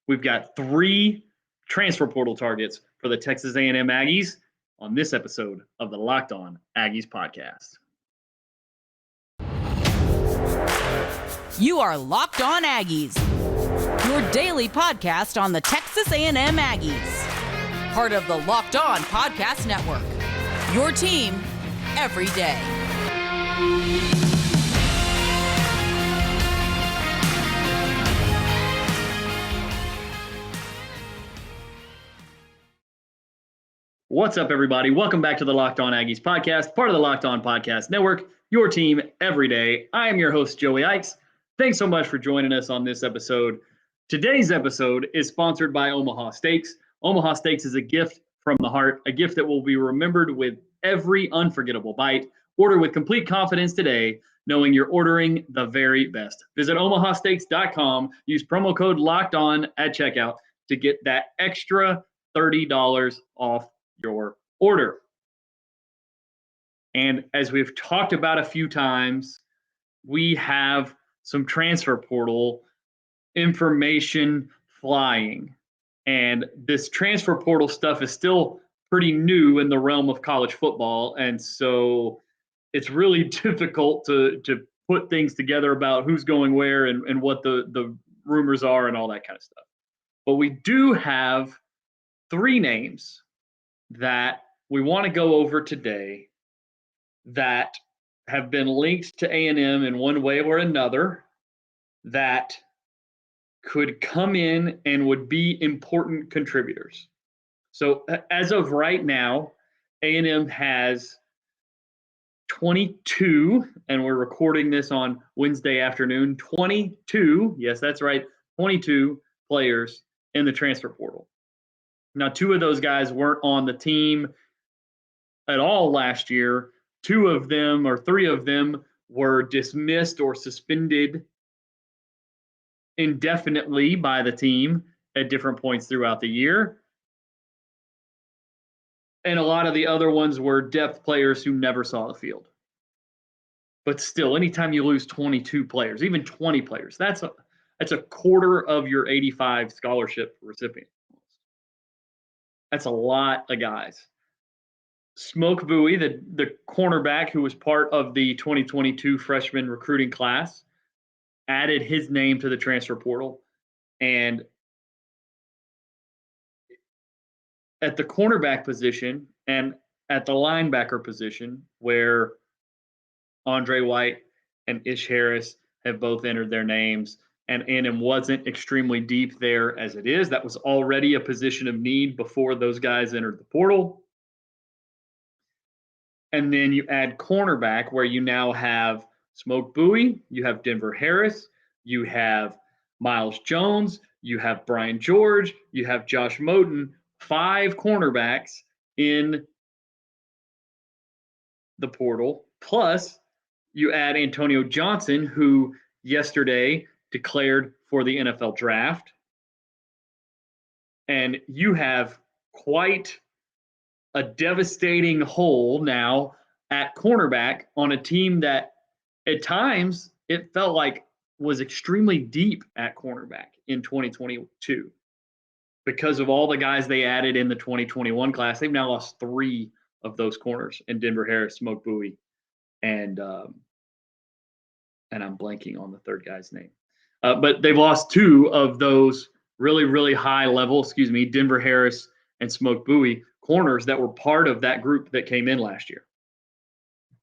We've got 3 transfer portal targets for the Texas A&M Aggies on this episode of the Locked On Aggies podcast. You are Locked On Aggies, your daily podcast on the Texas A&M Aggies. Part of the Locked On Podcast Network, your team every day. What's up, everybody? Welcome back to the Locked On Aggies podcast, part of the Locked On Podcast Network, your team every day. I am your host, Joey Ikes. Thanks so much for joining us on this episode. Today's episode is sponsored by Omaha Steaks. Omaha Steaks is a gift from the heart, a gift that will be remembered with every unforgettable bite. Order with complete confidence today, knowing you're ordering the very best. Visit omahasteaks.com. Use promo code LOCKEDON at checkout to get that extra $30 off your order. And as we've talked about a few times, we have some transfer portal information flying. And this transfer portal stuff is still pretty new in the realm of college football. And so it's really difficult to put things together about who's going where and what the rumors are and all that kind of stuff. But we do have 3 names that we want to go over today that have been linked to A&M in one way or another that could come in and would be important contributors. So as of right now, A&M has 22, and we're recording this on Wednesday afternoon, 22, yes, that's right, 22 players in the transfer portal. Now, 2 of those guys weren't on the team at all last year. 2 of them or 3 of them were dismissed or suspended indefinitely by the team at different points throughout the year. And a lot of the other ones were depth players who never saw the field. But still, anytime you lose 22 players, even 20 players, that's a quarter of your 85 scholarship recipients. That's a lot of guys. Smoke Bowie, the cornerback who was part of the 2022 freshman recruiting class, added his name to the transfer portal. And at the cornerback position and at the linebacker position, where Andre White and Ish Harris have both entered their names, and A&M wasn't extremely deep there as it is. That was already a position of need before those guys entered the portal. And then you add cornerback, where you now have Smoke Bowie, you have Denver Harris, you have Miles Jones, you have Brian George, you have Josh Moten, 5 cornerbacks in the portal. Plus, you add Antonio Johnson, who yesterday declared for the NFL draft. And you have quite a devastating hole now at cornerback on a team that at times it felt like was extremely deep at cornerback in 2022. Because of all the guys they added in the 2021 class, they've now lost 3 of those corners in Denver Harris, Smoke Bowie, and I'm blanking on the third guy's name. But they've lost 2 of those really, really high level, Denver Harris and Smoke Bowie corners that were part of that group that came in last year.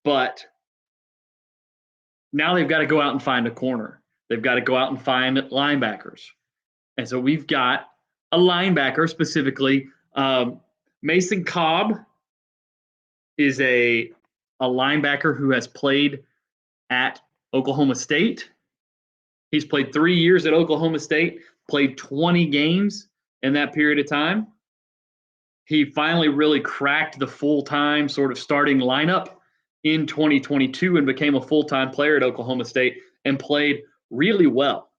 But now they've got to go out and find a corner. They've got to go out and find linebackers. And so we've got a linebacker specifically. Mason Cobb is a linebacker who has played at Oklahoma State. He's played 3 years at Oklahoma State, played 20 games in that period of time. He finally really cracked the full-time sort of starting lineup in 2022 and became a full-time player at Oklahoma State and played really well.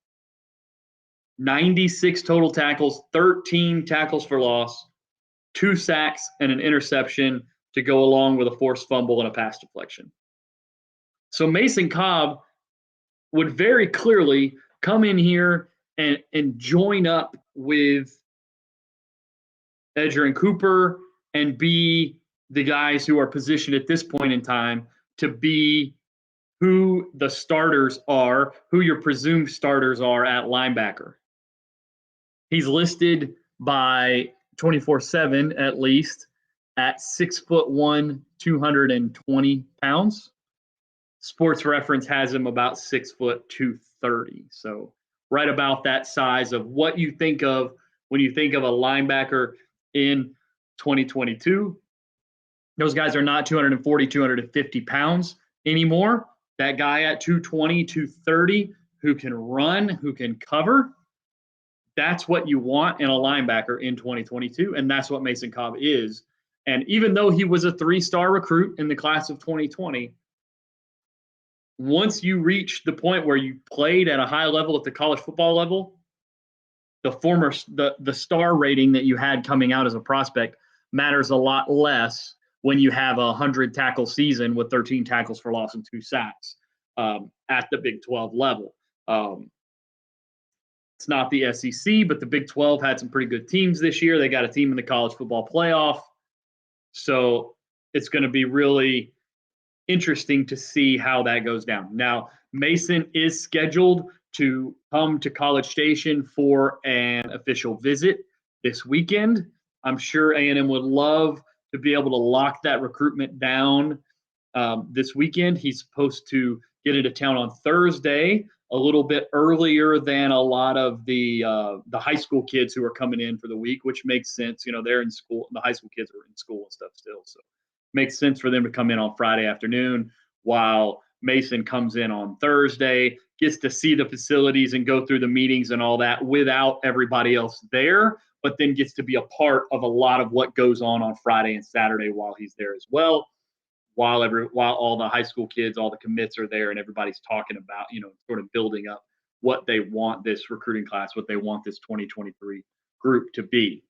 96 total tackles, 13 tackles for loss, 2 sacks and an interception to go along with a forced fumble and a pass deflection. So Mason Cobb would very clearly come in here and join up with Edger and Cooper and be the guys who are positioned at this point in time to be who the starters are, who your presumed starters are at linebacker. He's listed by 24/7 at least at 6'1", 220 pounds. Sports Reference has him about 6', 230. So right about that size of what you think of when you think of a linebacker in 2022. Those guys are not 240, 250 pounds anymore. That guy at 220, 230 who can run, who can cover, that's what you want in a linebacker in 2022, and that's what Mason Cobb is. And even though he was a 3-star recruit in the class of 2020, once you reach the point where you played at a high level at the college football level, the star rating that you had coming out as a prospect matters a lot less when you have a 100-tackle season with 13 tackles for loss and 2 sacks at the Big 12 level. It's not the SEC, but the Big 12 had some pretty good teams this year. They got a team in the college football playoff. So it's going to be really interesting to see how that goes down. Now, Mason is scheduled to come to College Station for an official visit this weekend. I'm sure A&M would love to be able to lock that recruitment down this weekend. He's supposed to get into town on Thursday, a little bit earlier than a lot of the high school kids who are coming in for the week, which makes sense. You know, they're in school. The high school kids are in school and stuff still. So makes sense for them to come in on Friday afternoon while Mason comes in on Thursday, gets to see the facilities and go through the meetings and all that without everybody else there, but then gets to be a part of a lot of what goes on Friday and Saturday while he's there as well. While all the high school kids, all the commits are there and everybody's talking about, you know, sort of building up what they want this recruiting class, what they want this 2023 group to be.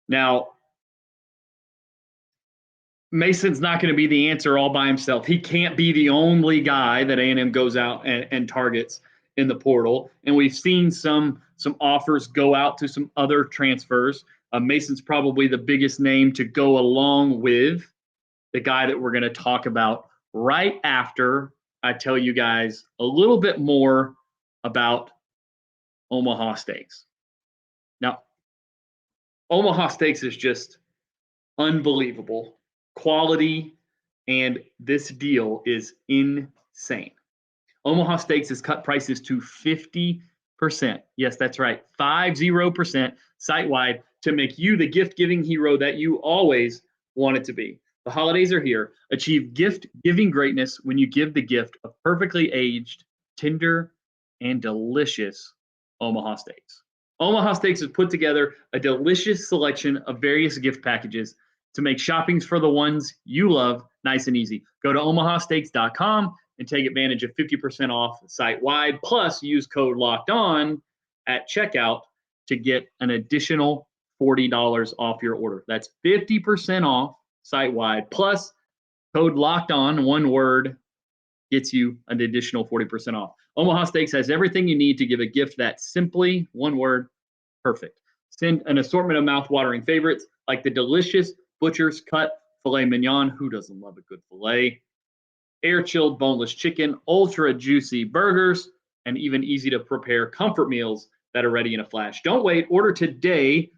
Now, Mason's not going to be the answer all by himself. He can't be the only guy that A&M goes out and targets in the portal. And we've seen some offers go out to some other transfers. Mason's probably the biggest name to go along with the guy that we're going to talk about right after I tell you guys a little bit more about Omaha Steaks. Now, Omaha Steaks is just unbelievable quality, and this deal is insane. Omaha Steaks has cut prices to 50%. Yes, that's right, 50% site-wide to make you the gift-giving hero that you always wanted to be. The holidays are here. Achieve gift-giving greatness when you give the gift of perfectly aged, tender, and delicious Omaha Steaks. Omaha Steaks has put together a delicious selection of various gift packages to make shopping for the ones you love nice and easy. Go to omahasteaks.com and take advantage of 50% off site-wide. Plus, use code LOCKEDON at checkout to get an additional $40 off your order. That's 50% off site-wide, plus code locked on, one word, gets you an additional 40% off. Omaha Steaks has everything you need to give a gift that's simply, one word, perfect. Send an assortment of mouth-watering favorites like the delicious Butcher's Cut Filet Mignon. Who doesn't love a good filet? Air-chilled boneless chicken, ultra-juicy burgers, and even easy-to-prepare comfort meals that are ready in a flash. Don't wait. Order today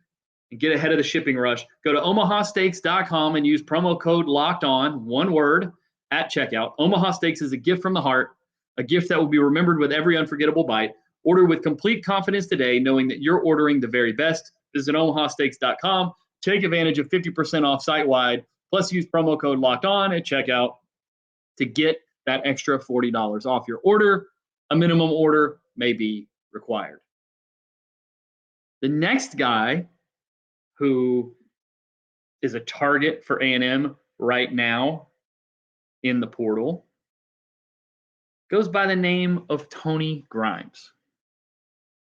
and get ahead of the shipping rush. Go to omahasteaks.com and use promo code LOCKEDON, one word, at checkout. Omaha Steaks is a gift from the heart, a gift that will be remembered with every unforgettable bite. Order with complete confidence today, knowing that you're ordering the very best. Visit omahasteaks.com. Take advantage of 50% off site-wide, plus use promo code LOCKEDON at checkout to get that extra $40 off your order. A minimum order may be required. The next guy who is a target for A&M right now in the portal goes by the name of Tony Grimes.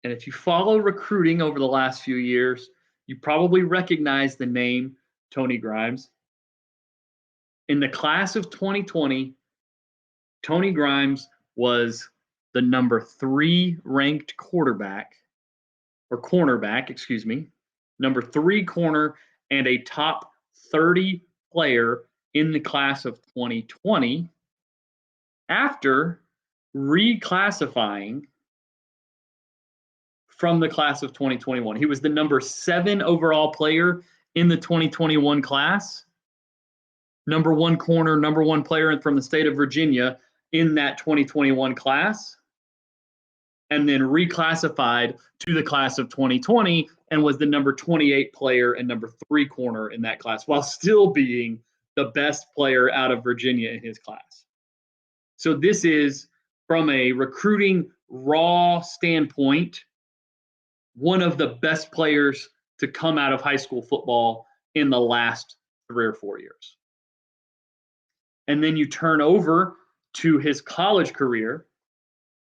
And if you follow recruiting over the last few years, you probably recognize the name Tony Grimes. In the class of 2020, Tony Grimes was the number 3 ranked cornerback, number 3 corner, and a top 30 player in the class of 2020 after reclassifying from the class of 2021. He was the number 7 overall player in the 2021 class, number 1 corner, number 1 player from the state of Virginia in that 2021 class, and then reclassified to the class of 2020 and was the number 28 player and number 3 corner in that class, while still being the best player out of Virginia in his class. So this is, from a recruiting raw standpoint, one of the best players to come out of high school football in the last 3 or 4 years. And then you turn over to his college career,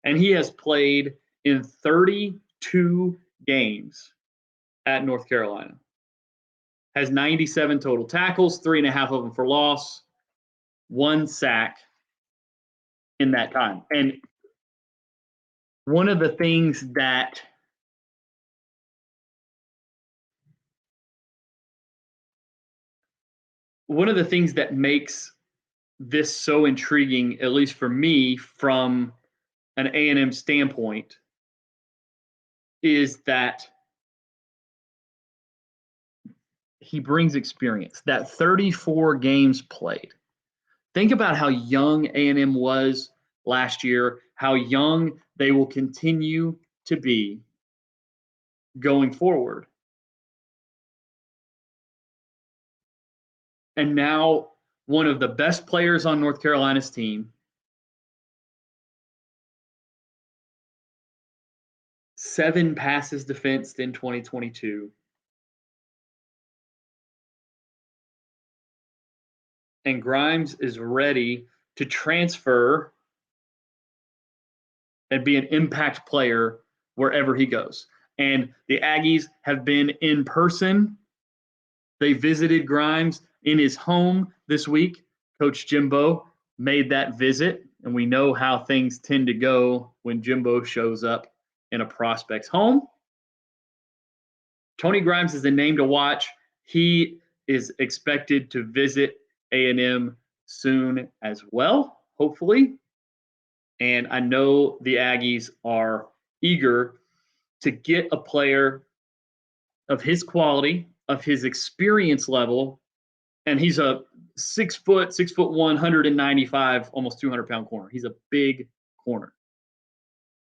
and he has played in 32 games at North Carolina. Has 97 total tackles, 3.5 of them for loss, 1 sack in that time. And one of the things that makes this so intriguing, at least for me, from an A&M standpoint, is that he brings experience. That 34 games played. Think about how young A&M was last year, how young they will continue to be going forward. And now one of the best players on North Carolina's team, 7 passes defensed in 2022. And Grimes is ready to transfer and be an impact player wherever he goes. And the Aggies have been in person. They visited Grimes in his home this week. Coach Jimbo made that visit, and we know how things tend to go when Jimbo shows up in a prospect's home. Tony Grimes is a name to watch. He is expected to visit A&M soon as well, hopefully. And I know the Aggies are eager to get a player of his quality, of his experience level, and he's a 6'1", 195, almost 200-pound corner. He's a big corner.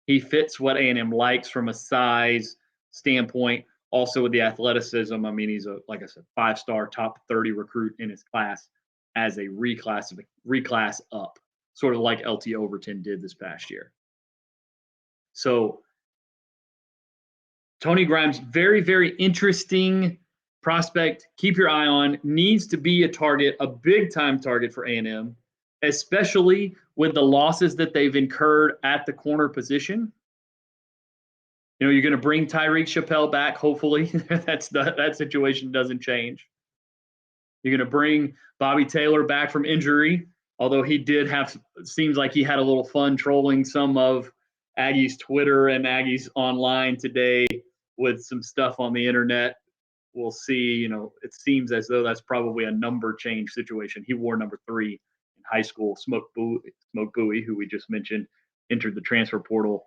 He fits what A&M likes from a size standpoint, also with the athleticism. I mean, he's a, like I said, 5-star, top 30 recruit in his class as a reclass up, sort of like LT Overton did this past year. So Tony Grimes, very, very interesting prospect. Keep your eye on. Needs to be a target, a big-time target for A&M, especially with the losses that they've incurred at the corner position. You know, you're going to bring Tyreek Chappelle back, hopefully. That situation doesn't change. You're going to bring Bobby Taylor back from injury, although he did have – seems like he had a little fun trolling some of Aggies Twitter and Aggies online today with some stuff on the internet. We'll see. You know, it seems as though that's probably a number change situation. He wore number 3 in high school. Smoke Bowie, who we just mentioned, entered the transfer portal.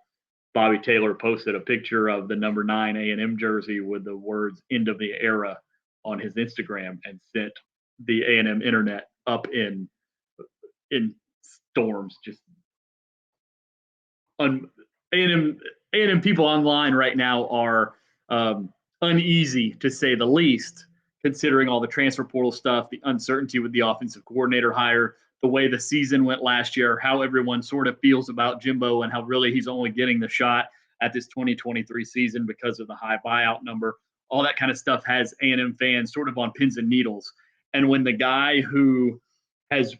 Bobby Taylor posted a picture of the number 9 A&M jersey with the words "End of the Era" on his Instagram and sent the A&M internet up in storms. Just A&M people online right now are uneasy, to say the least, considering all the transfer portal stuff, the uncertainty with the offensive coordinator hire, the way the season went last year, how everyone sort of feels about Jimbo, and how really he's only getting the shot at this 2023 season because of the high buyout number. All that kind of stuff has A&M fans sort of on pins and needles. And when the guy who has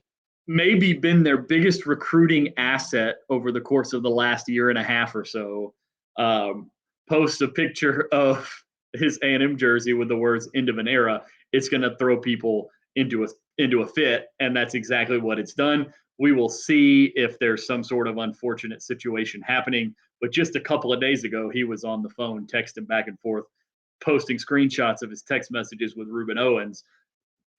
maybe been their biggest recruiting asset over the course of the last year and a half or so posts a picture of his A&M jersey with the words "End of an Era," it's going to throw people into a fit, and that's exactly what it's done. We will see if there's some sort of unfortunate situation happening. But just a couple of days ago, he was on the phone texting back and forth, posting screenshots of his text messages with Reuben Owens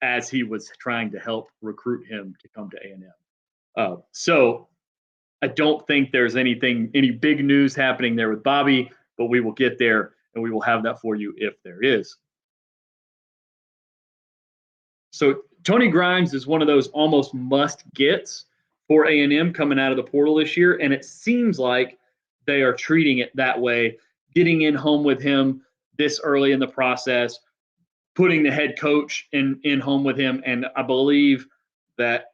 as he was trying to help recruit him to come to A&M. So I don't think there's any big news happening there with Bobby, but we will get there and we will have that for you if there is. So Tony Grimes is one of those almost must-gets for A&M coming out of the portal this year, and it seems like they are treating it that way, getting in home with him this early in the process, putting the head coach in home with him, and I believe that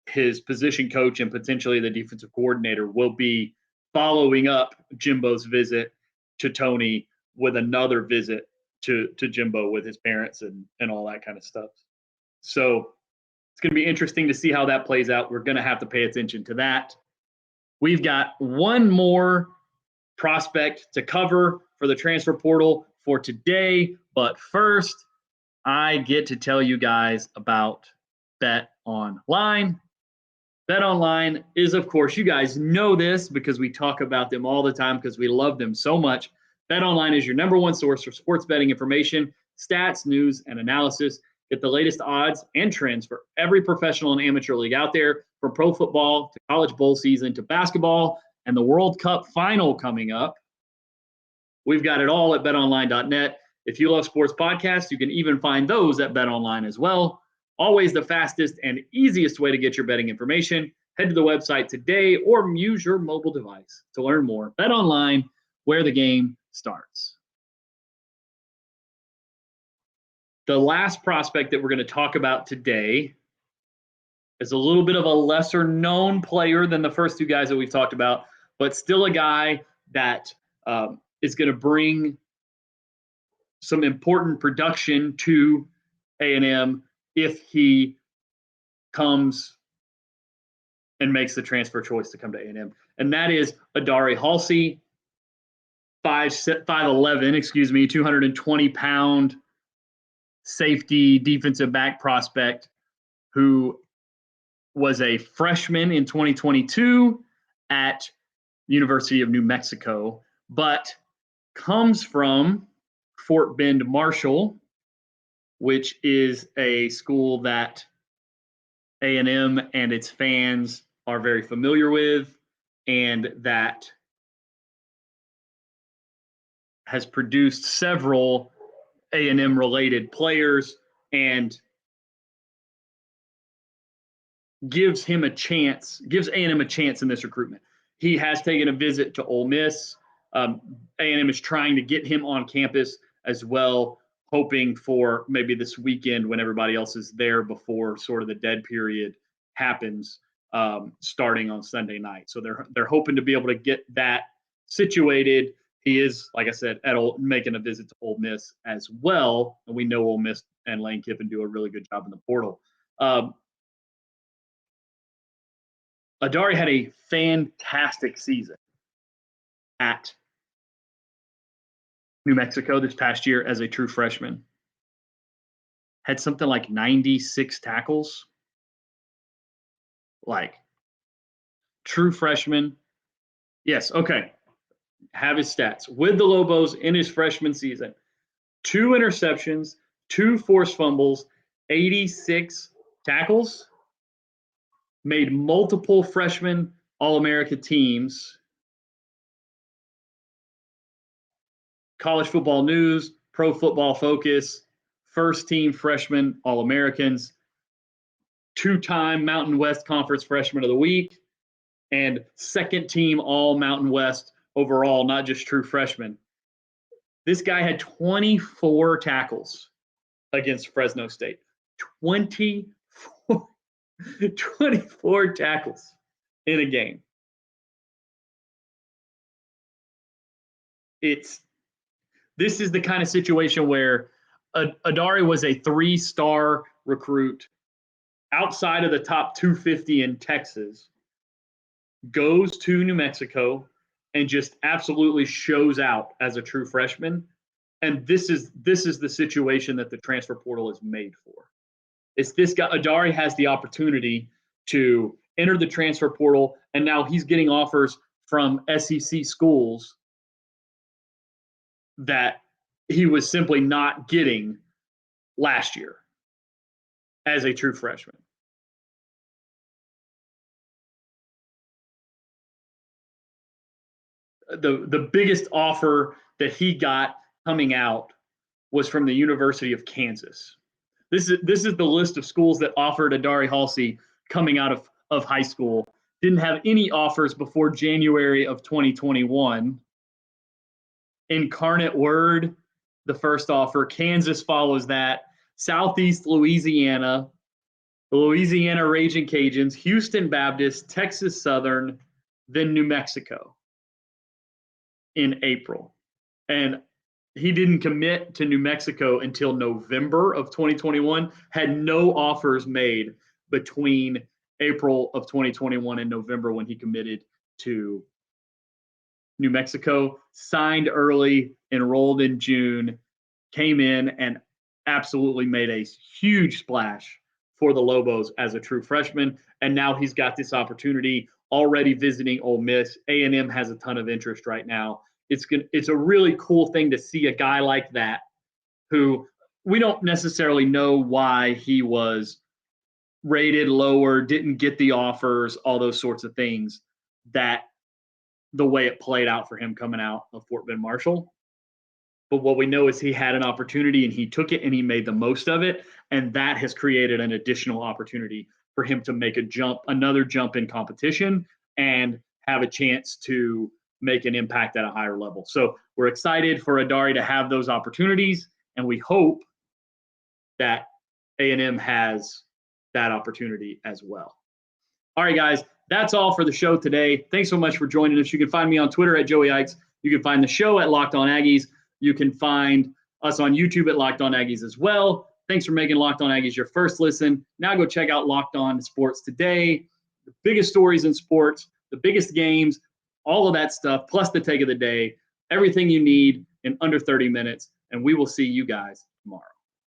his position coach and potentially the defensive coordinator will be following up Jimbo's visit to Tony with another visit to Jimbo with his parents and all that kind of stuff. So it's going to be interesting to see how that plays out. We're going to have to pay attention to that. We've got one more prospect to cover for the transfer portal for today. But first, I get to tell you guys about BetOnline. BetOnline is, of course, you guys know this because we talk about them all the time because we love them so much. BetOnline is your number one source for sports betting information, stats, news, and analysis. Get the latest odds and trends for every professional and amateur league out there, from pro football to college bowl season to basketball and the World Cup final coming up. We've got it all at betonline.net. If you love sports podcasts, you can even find those at BetOnline as well. Always the fastest and easiest way to get your betting information. Head to the website today or use your mobile device to learn more. BetOnline, where the game starts. The last prospect that we're going to talk about today is a little bit of a lesser known player than the first two guys that we've talked about, but still a guy that is going to bring some important production to A&M if he comes and makes the transfer choice to come to A&M. And that is Adari Halsey, 5'11", 220-pound safety defensive back prospect who was a freshman in 2022 at University of New Mexico, but comes from Fort Bend Marshall, which is a school that A&M and its fans are very familiar with, and that has produced several A&M related players and gives A&M a chance in this recruitment. He has taken a visit to Ole Miss. A&M is trying to get him on campus as well, hoping for maybe this weekend when everybody else is there before sort of the dead period happens, starting on Sunday night. So they're hoping to be able to get that situated. He is, like I said, making a visit to Ole Miss as well. And we know Ole Miss and Lane Kiffin do a really good job in the portal. Adari had a fantastic season at New Mexico this past year as a true freshman. Had something like 96 tackles. Like, true freshman. Yes, okay. Have his stats. With the Lobos in his freshman season, 2 interceptions, 2 forced fumbles, 86 tackles, made multiple freshman All-America teams. College Football News, Pro Football Focus, first team freshman All-Americans, 2-time Mountain West Conference Freshman of the Week, and second team All Mountain West overall, not just true freshman. This guy had 24 tackles against Fresno State. 24 tackles in a game. This is the kind of situation where Adari was a 3-star recruit outside of the top 250 in Texas, goes to New Mexico, and just absolutely shows out as a true freshman. And this is the situation that the transfer portal is made for. It's this guy. Adari has the opportunity to entered the transfer portal, and now he's getting offers from SEC schools that he was simply not getting last year as a true freshman. The biggest offer that he got coming out was from the University of Kansas. This is the list of schools that offered Adari Halsey coming out of high school. Didn't have any offers before January of 2021. Incarnate Word, the first offer. Kansas follows that. Southeast Louisiana, the Louisiana Raging Cajuns, Houston Baptist, Texas Southern, then New Mexico in April. And he didn't commit to New Mexico until November of 2021, had no offers made between April of 2021 and November when he committed to New Mexico, signed early, enrolled in June, came in and absolutely made a huge splash for the Lobos as a true freshman. And now he's got this opportunity already visiting Ole Miss. A&M has a ton of interest right now. It's a really cool thing to see a guy like that who we don't necessarily know why he was rated lower, didn't get the offers, all those sorts of things, that the way it played out for him coming out of Fort Bend Marshall. But what we know is he had an opportunity and he took it and he made the most of it. And that has created an additional opportunity for him to make another jump in competition and have a chance to make an impact at a higher level. So we're excited for Adari to have those opportunities, and we hope that A&M has that opportunity as well. All right, guys, that's all for the show today. Thanks so much for joining us. You can find me on Twitter at Joey Ikes. You can find the show at Locked On Aggies. You can find us on YouTube at Locked On Aggies as well. Thanks for making Locked On Aggies your first listen. Now go check out Locked On Sports Today. The biggest stories in sports, the biggest games, all of that stuff, plus the take of the day, everything you need in under 30 minutes. And we will see you guys tomorrow.